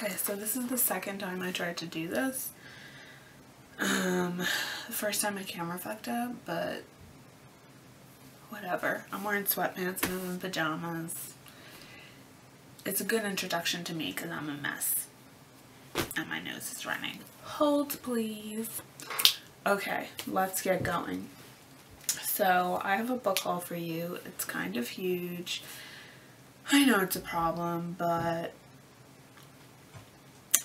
Okay, so this is the second time I tried to do this. The first time my camera fucked up, but whatever. I'm wearing sweatpants and I'm in pajamas. It's a good introduction to me because I'm a mess. And my nose is running. Hold, please. Okay, let's get going. So, I have a book haul for you. It's kind of huge. I know it's a problem, but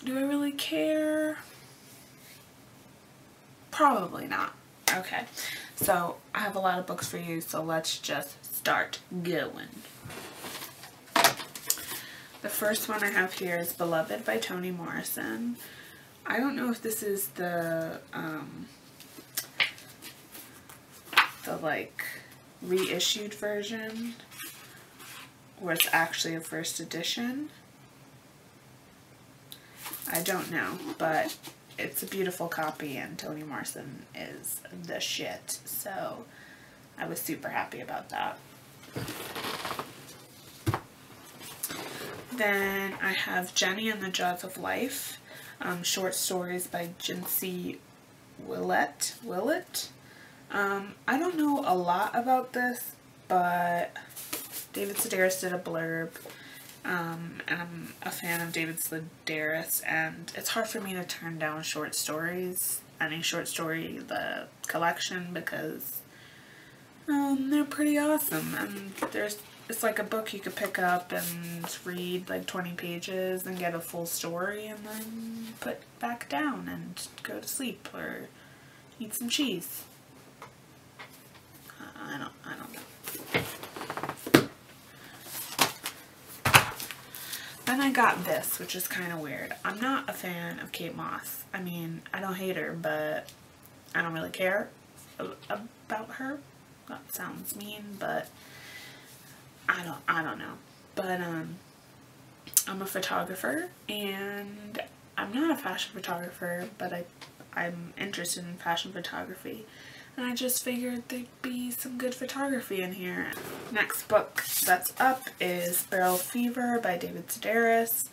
do I really care? Probably not. Okay, so I have a lot of books for you, so let's just start going. The first one I have here is Beloved by Toni Morrison. I don't know if this is the like reissued version or it's actually a first edition. I don't know, but it's a beautiful copy and Toni Morrison is the shit, so I was super happy about that. Then I have Jenny and the Jaws of Life, short stories by Jinsey Willett. I don't know a lot about this, but David Sedaris did a blurb, and I'm a fan of David Sedaris, and it's hard for me to turn down short stories, any short story, the collection, because they're pretty awesome, and it's like a book you could pick up and read like 20 pages and get a full story and then put back down and go to sleep or eat some cheese. I don't know. Then I got this, which is kind of weird. I'm not a fan of Kate Moss. I mean, I don't hate her, but I don't really care about her. That sounds mean, but I don't know. But I'm a photographer, and I'm not a fashion photographer, but I'm interested in fashion photography. And I just figured there'd be some good photography in here. Next book that's up is Barrel Fever by David Sedaris.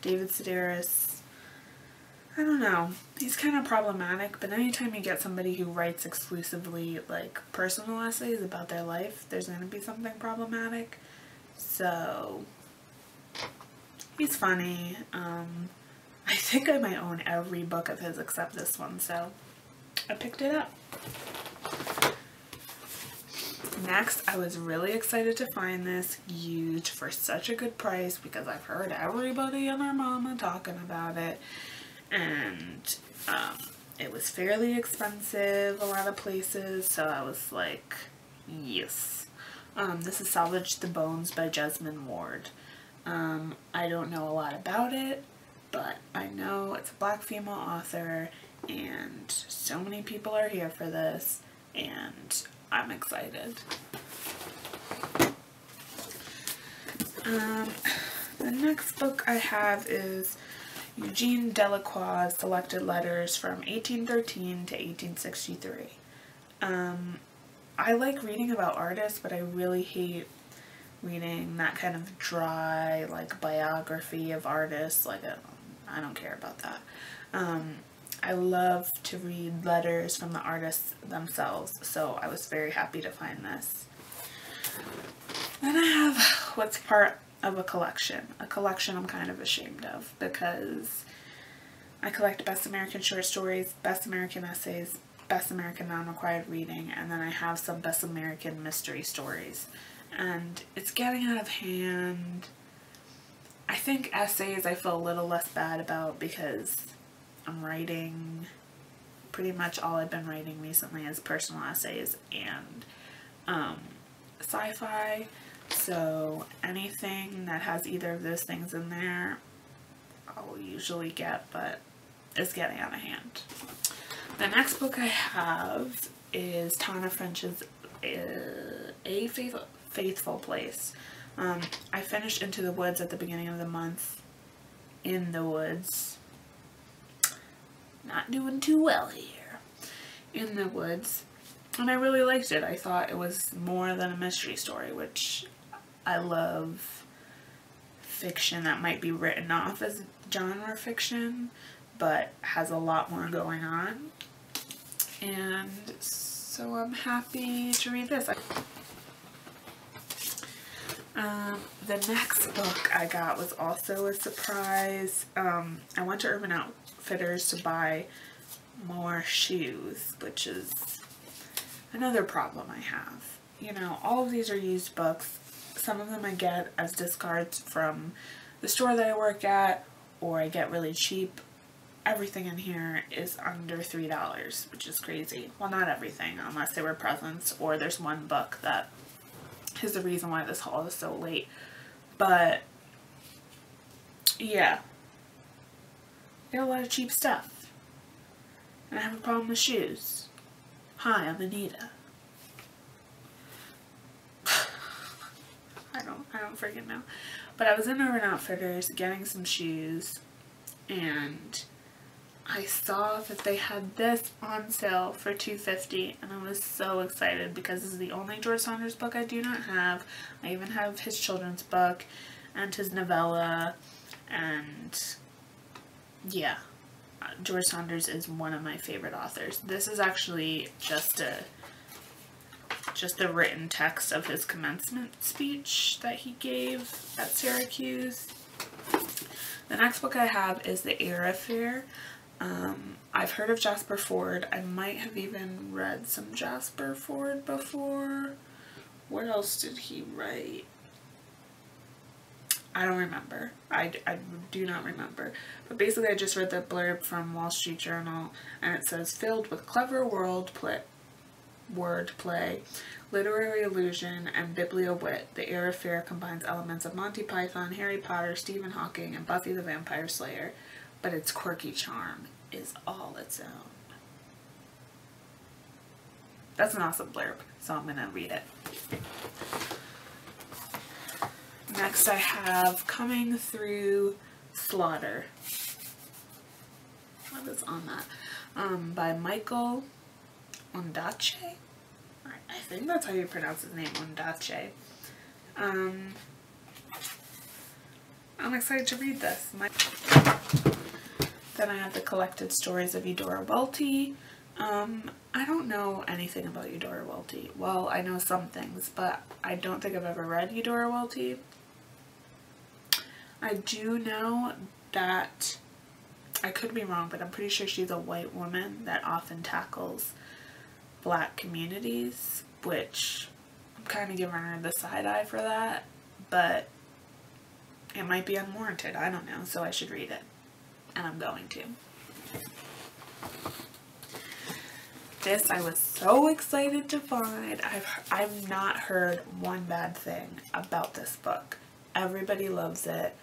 David Sedaris, I don't know, he's kind of problematic, but anytime you get somebody who writes exclusively like personal essays about their life, there's going to be something problematic. So, he's funny. I think I might own every book of his except this one, so I picked it up. Next, I was really excited to find this used for such a good price because I've heard everybody and their mama talking about it, and it was fairly expensive a lot of places, so I was like, yes. This is Salvage the Bones by Jesmyn Ward. I don't know a lot about it, but I know it's a black female author, and so many people are here for this, and I'm excited. The next book I have is Eugene Delacroix' Selected Letters from 1813 to 1863. I like reading about artists, but I really hate reading that kind of dry, like, biography of artists. Like, I don't care about that. I love to read letters from the artists themselves, so I was very happy to find this. Then I have what's part of a collection I'm kind of ashamed of, because I collect Best American Short Stories, Best American Essays, Best American Non-Required Reading, and then I have some Best American Mystery Stories, and it's getting out of hand. I think essays I feel a little less bad about because I'm writing, pretty much all I've been writing recently is personal essays and sci-fi, so anything that has either of those things in there I'll usually get, but it's getting out of hand. The next book I have is Tana French's A Faithful Place. I finished Into the Woods at the beginning of the month. In the Woods. Not doing too well here. In the Woods. And I really liked it. I thought it was more than a mystery story, which I love fiction that might be written off as genre fiction, but has a lot more going on. And so I'm happy to read this. The next book I got was also a surprise. I went to Urban Outfitters to buy more shoes, which is another problem I have. You know, all of these are used books. Some of them I get as discards from the store that I work at, or I get really cheap. Everything in here is under $3, which is crazy. Well, not everything, unless they were presents, or there's one book that is the reason why this haul is so late. But yeah, I get a lot of cheap stuff, and I have a problem with shoes. Hi, I'm Anita. I don't freaking know. But I was in Urban Outfitters getting some shoes, and I saw that they had this on sale for $2.50, and I was so excited because this is the only George Saunders book I do not have. I even have his children's book and his novella, and yeah, George Saunders is one of my favorite authors. This is actually just a written text of his commencement speech that he gave at Syracuse. The next book I have is The Air Affair. I've heard of Jasper Fforde. I might have even read some Jasper Fforde before. What else did he write? I don't remember. I do not remember. But basically I just read the blurb from Wall Street Journal, and it says, filled with clever wordplay, literary allusion, and bibliowit, The Air Affair combines elements of Monty Python, Harry Potter, Stephen Hawking, and Buffy the Vampire Slayer, but its quirky charm is all its own. That's an awesome blurb, so I'm gonna read it. Next I have Coming Through Slaughter. What is on that? By Michael Ondaatje. I think that's how you pronounce his name, Ondaatje. I'm excited to read this. Then I have the collected stories of Eudora Welty. I don't know anything about Eudora Welty. Well, I know some things, but I don't think I've ever read Eudora Welty. I do know that, I could be wrong, but I'm pretty sure she's a white woman that often tackles Black communities, which I'm kind of giving her the side eye for that, but it might be unwarranted. I don't know, so I should read it, and I'm going to. This I was so excited to find. I've not heard one bad thing about this book. Everybody loves it.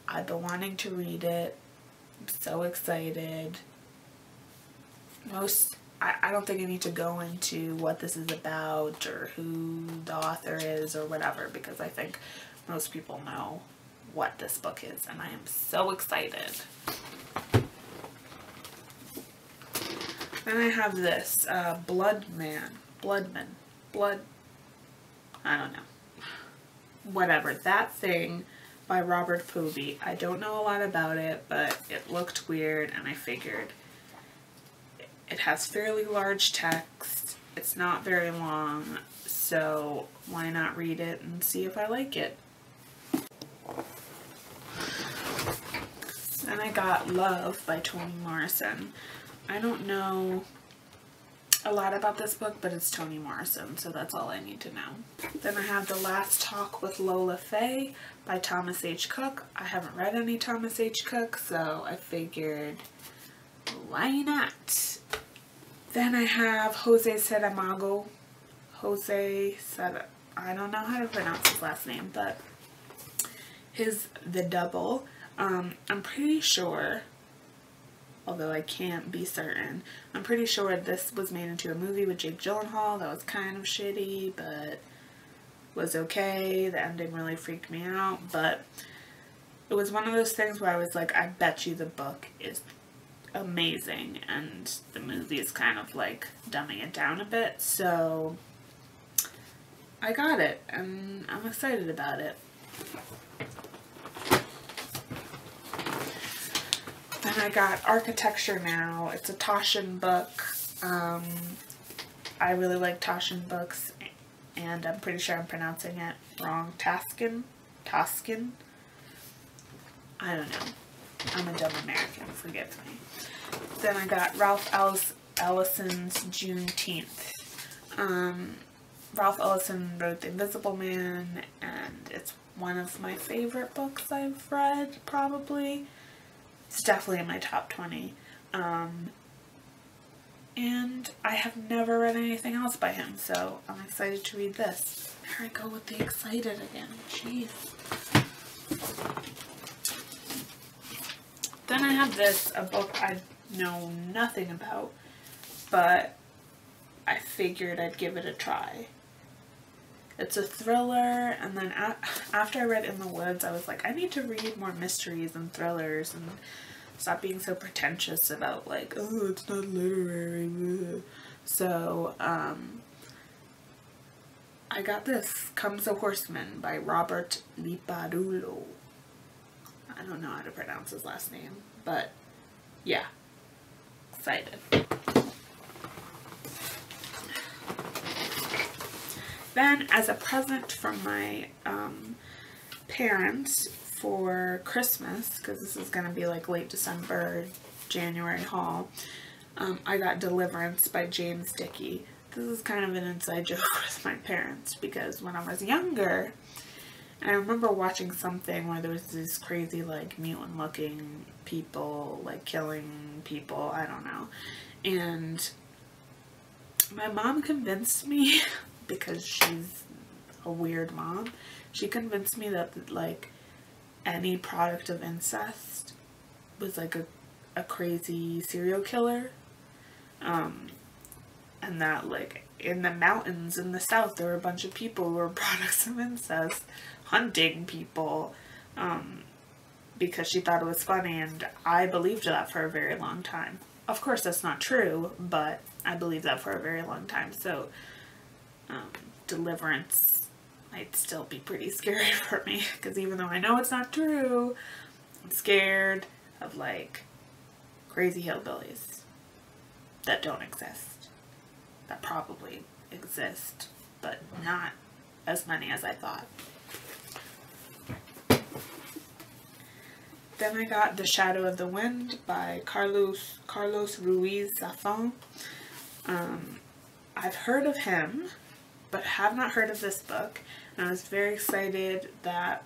I've been wanting to read it. I'm so excited. I don't think I need to go into what this is about or who the author is or whatever, because I think most people know what this book is, and I am so excited. Then I have this, Bloodman, I don't know. Whatever, That Thing by Robert Povey. I don't know a lot about it, but it looked weird, and I figured it has fairly large text. It's not very long, so why not read it and see if I like it? Then I got Love by Toni Morrison. I don't know a lot about this book, but it's Toni Morrison, so that's all I need to know. Then I have The Last Talk with Lola Faye by Thomas H. Cook. I haven't read any Thomas H. Cook, so I figured, why not? Then I have Jose Saramago. I don't know how to pronounce his last name, but his The Double. I'm pretty sure, although I can't be certain, I'm pretty sure this was made into a movie with Jake Gyllenhaal that was kind of shitty, but was okay. The ending really freaked me out, but it was one of those things where I was like, I bet you the book is amazing, and the movie is kind of like dumbing it down a bit, so I got it, and I'm excited about it. Then I got Architecture Now. It's a Toshin book. I really like Toshin books, and I'm pretty sure I'm pronouncing it wrong. Toskin? I don't know. I'm a dumb American, forgive me. Then I got Ralph Ellison's Juneteenth. Ralph Ellison wrote The Invisible Man, and it's one of my favorite books I've read, probably. It's definitely in my top 20. And I have never read anything else by him, so I'm excited to read this. Here I go with the excited again. Jeez. Then I have this, a book I know nothing about, but I figured I'd give it a try. It's a thriller, and then after I read In the Woods, I was like, I need to read more mysteries and thrillers and stop being so pretentious about, like, oh, it's not literary. So, I got this, Comes a Horseman by Robert Liparulo. I don't know how to pronounce his last name, but yeah, excited. Then, as a present from my parents for Christmas, because this is going to be like late December, January haul, I got Deliverance by James Dickey. This is kind of an inside joke with my parents, because when I was younger, and I remember watching something where there was these crazy, like, mutant looking people, like, killing people, I don't know, and my mom convinced me, because she's a weird mom, she convinced me that, like, any product of incest was, like, a crazy serial killer, and that, like, in the mountains in the south, there were a bunch of people who were products of incest, hunting people, because she thought it was funny, and I believed that for a very long time. Of course, that's not true, but I believed that for a very long time, so Deliverance might still be pretty scary for me, because even though I know it's not true, I'm scared of, like, crazy hillbillies that don't exist, that probably exist, but not as many as I thought. Then I got The Shadow of the Wind by Carlos Ruiz Zafón. I've heard of him, but have not heard of this book, and I was very excited that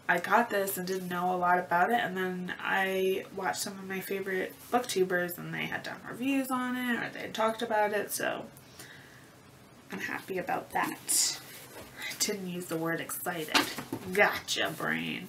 I got this and didn't know a lot about it, and then I watched some of my favorite booktubers and they had done reviews on it, or they had talked about it, so I'm happy about that. I didn't use the word excited. Gotcha, brain.